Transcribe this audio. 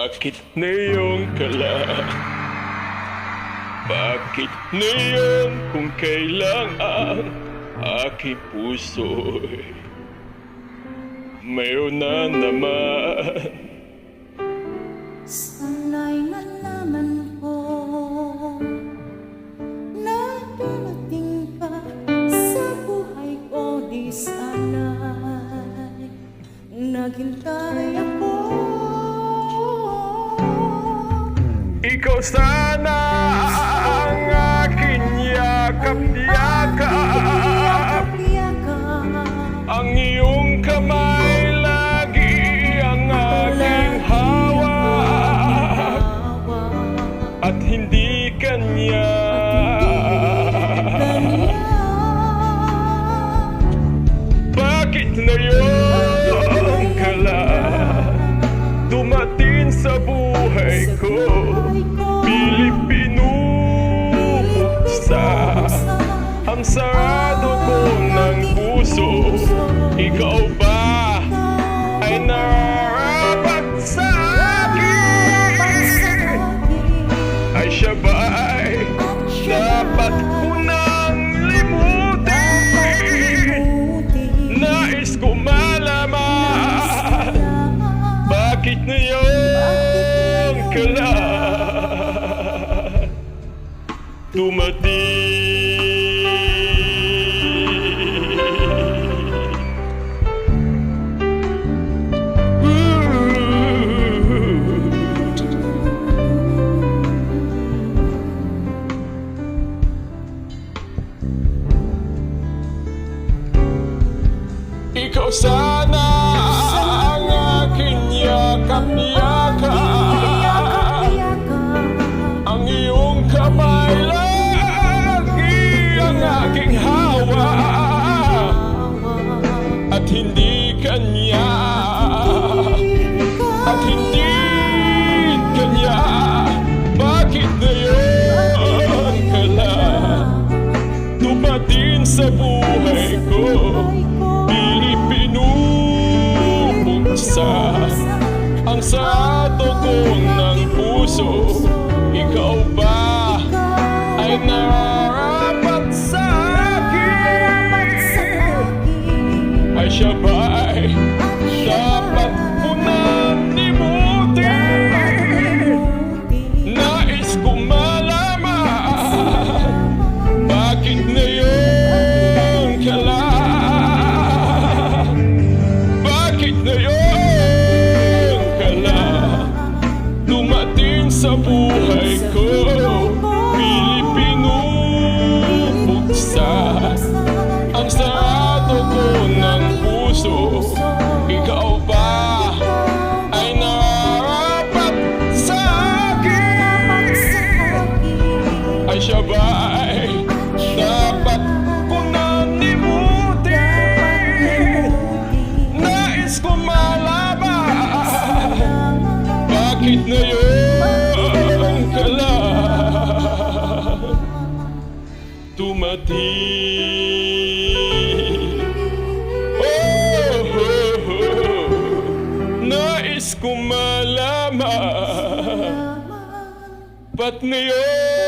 Bakit ngayon ka lang? Bakit ngayon kung kailan ang aking puso'y mayroon na naman? Sana'y nalaman ko na darating ka sa buhay ko. Di sana'y naghintay ako. Ikaw sana ang aking yakap-yakap, ang iyong kamay lagi ang aking hawak, at hindi kanya. Bakit ngayon ka lang dumating sa buhay ko? Ang sarado ko ng puso. Ikaw ba ay nararapat sa akin? Ay siya ba ay dapat ko nang limutin? Nais ko malaman, bakit ngayon ka lang dumating? Ikaw sana ang aking yakap-yakap, ang iyong kamay lagi ang aking hawak, at hindi kanya, at hindi kanya. Bakit ngayon ka lang dumating sa buhay ko? Ang sarado ko ng puso. Ikaw ba ay nararapat sa akin? Ay siya ba ay dapat ko nang limutin? Nais ko malaman, bakit ngayon ka lang? Bakit ngayon sa buhay ko? Pinupuksan ang sarado ko ng puso. Ikaw ba ay nararapat sa akin? Ay siya ba ay dapat ko nang limutin? Nais ko malaman, bakit ngayon ka lang dumating? Nais ko malaman, ba't ngayon